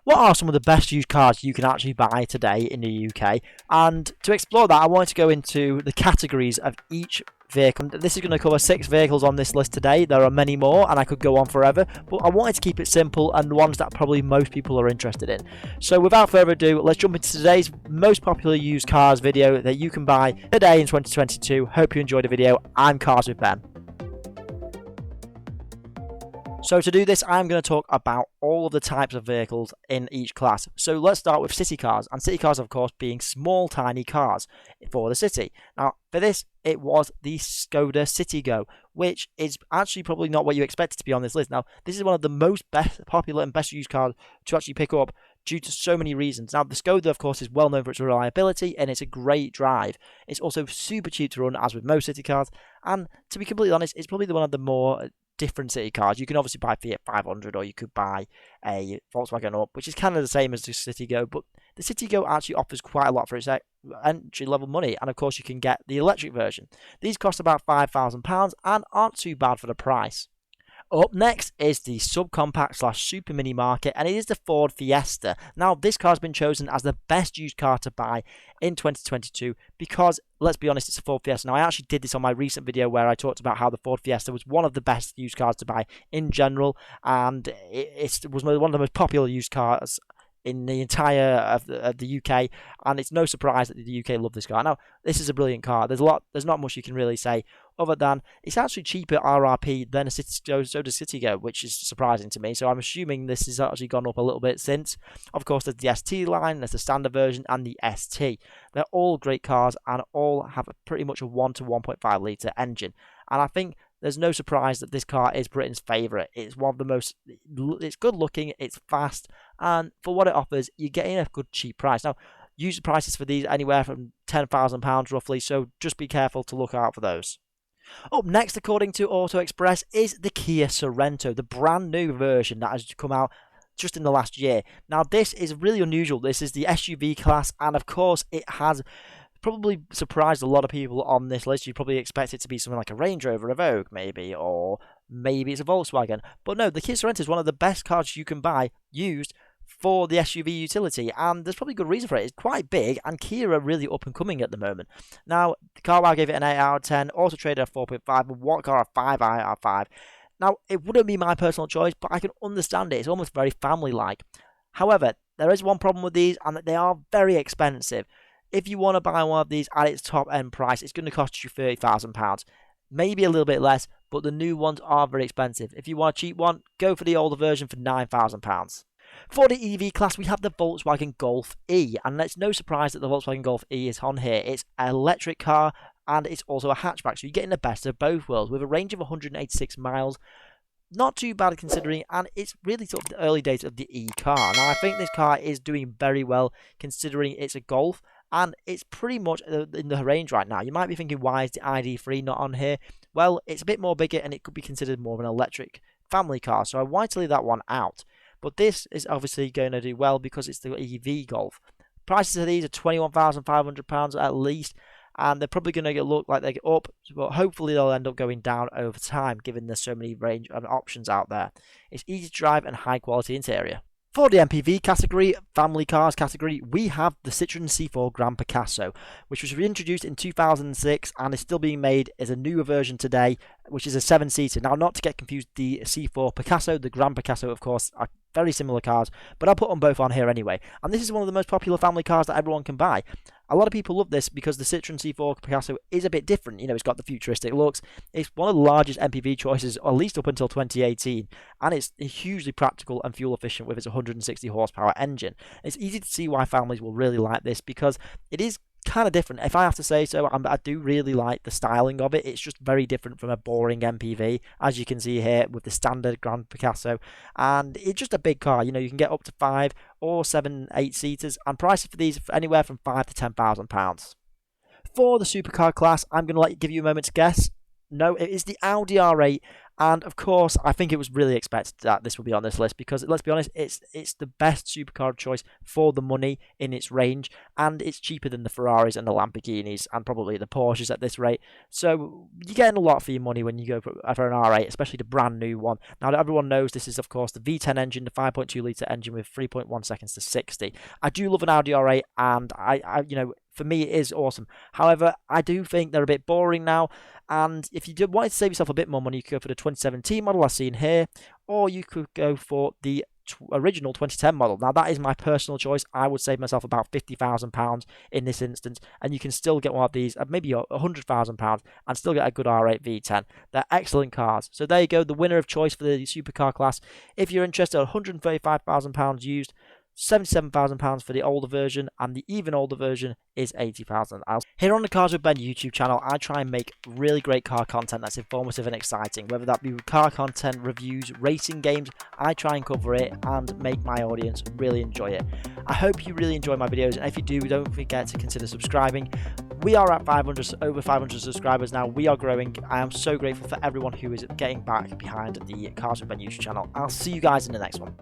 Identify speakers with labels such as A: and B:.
A: what are some of the best used cars you can actually buy today in the UK? And to explore that, I wanted to go into the categories of each vehicle. This is going to cover 6 vehicles on this list today. There are many more and I could go on forever, but I wanted to keep it simple and the ones that probably most people are interested in. So without further ado, let's jump into today's most popular used cars video that you can buy today in 2022. Hope you enjoyed the video. I'm Cars with Ben. So to do this, I'm going to talk about all of the types of vehicles in each class. So let's start with city cars, and city cars, of course, being small, tiny cars for the city. Now, for this, it was the Skoda Citgo, which is actually probably not what you expected to be on this list. Now, this is one of the most popular and best used cars to actually pick up due to so many reasons. Now, the Skoda, of course, is well known for its reliability, and it's a great drive. It's also super cheap to run, as with most city cars, and to be completely honest, it's probably one of the more different city cars. You can obviously buy Fiat 500 or you could buy a Volkswagen Up, which is kind of the same as the Citgo, but the Citgo actually offers quite a lot for its entry level money, and of course you can get the electric version. These cost about £5,000 and aren't too bad for the price. Up next is the subcompact / super mini market, and it is the Ford Fiesta. Now, this car has been chosen as the best used car to buy in 2022 because, let's be honest, it's a Ford Fiesta. Now, I actually did this on my recent video where I talked about how the Ford Fiesta was one of the best used cars to buy in general, and it was one of the most popular used cars in the entire of the UK, and it's no surprise that the UK love this car. Now, this is a brilliant car. There's not much you can really say other than it's actually cheaper RRP than a Citgo, which is surprising to me. So I'm assuming this has actually gone up a little bit since. Of course, there's the ST line, there's the standard version, and the ST. They're all great cars and all have pretty much a 1 to 1.5 litre engine. And I think there's no surprise that this car is Britain's favourite. It's one of the most, it's good looking, it's fast, and for what it offers, you're getting a good cheap price. Now, used prices for these anywhere from £10,000 roughly, so just be careful to look out for those. Up next, according to Autoexpress, is the Kia Sorrento, the brand new version that has come out just in the last year. Now, this is really unusual. This is the SUV class, and of course, it has probably surprised a lot of people on this list. You'd probably expect it to be something like a Range Rover, a Vogue maybe, or maybe it's a Volkswagen. But no, the Kia Sorrento is one of the best cars you can buy used for the SUV utility, and there's probably a good reason for it. It's quite big, and Kia are really up and coming at the moment. Now, the CarWow gave it an 8 out of 10, Auto Trader a 4.5, and What Car a 5 out of 5. Now, it wouldn't be my personal choice, but I can understand it. It's almost very family-like. However, there is one problem with these, and that they are very expensive. If you want to buy one of these at its top end price, it's going to cost you £30,000. Maybe a little bit less, but the new ones are very expensive. If you want a cheap one, go for the older version for £9,000. For the EV class, we have the Volkswagen Golf E, and it's no surprise that the Volkswagen Golf E is on here. It's an electric car, and it's also a hatchback, so you're getting the best of both worlds with a range of 186 miles. Not too bad considering, and it's really sort of the early days of the E-car. Now, I think this car is doing very well considering it's a Golf, and it's pretty much in the range right now. You might be thinking, why is the ID3 not on here? Well, it's a bit more bigger, and it could be considered more of an electric family car, so I wanted to leave that one out. But this is obviously going to do well because it's the EV Golf. Prices of these are £21,500 at least, and they're probably going to look like they get up, but hopefully they'll end up going down over time, given there's so many range of options out there. It's easy to drive and high quality interior. For the MPV category, family cars category, we have the Citroen C4 Grand Picasso, which was reintroduced in 2006 and is still being made as a newer version today, which is a 7-seater. Now, not to get confused, the C4 Picasso, the Grand Picasso, of course, are very similar cars, but I'll put them both on here anyway. And this is one of the most popular family cars that everyone can buy. A lot of people love this because the Citroen C4 Picasso is a bit different. You know, it's got the futuristic looks. It's one of the largest MPV choices, at least up until 2018. And it's hugely practical and fuel efficient with its 160 horsepower engine. It's easy to see why families will really like this because it is kind of different. If I have to say so, I do really like the styling of it. It's just very different from a boring MPV, as you can see here with the standard Grand Picasso. And it's just a big car. You know, you can get up to 5 or 7 8-seaters, and prices for these are anywhere from £5,000 to £10,000. For the supercar class, I'm going to give you a moment to guess. No, it is the Audi R8, And of course, I think it was really expected that this would be on this list because, let's be honest, it's the best supercar choice for the money in its range, and it's cheaper than the Ferraris and the Lamborghinis and probably the Porsches at this rate. So you're getting a lot for your money when you go for an R8, especially the brand new one. Now, everyone knows this is, of course, the V10 engine, the 5.2 litre engine with 3.1 seconds to 60. I do love an Audi R8, and I for me, it is awesome. However, I do think they're a bit boring now. And if you did want to save yourself a bit more money, you could go for the 2017 model I've seen here, or you could go for the original 2010 model. Now, that is my personal choice. I would save myself about £50,000 in this instance, and you can still get one of these at maybe £100,000 and still get a good R8 V10. They're excellent cars. So there you go, the winner of choice for the supercar class. If you're interested, £135,000 used, £77,000 for the older version, and the even older version is £80,000. Here on the Cars with Ben YouTube channel, I try and make really great car content that's informative and exciting, whether that be car content, reviews, racing games. I try and cover it and make my audience really enjoy it. I hope you really enjoy my videos, and if you do, don't forget to consider subscribing. We are at over 500 subscribers now. We are growing. I am so grateful for everyone who is getting back behind the Cars with Ben YouTube channel. I'll see you guys in the next one.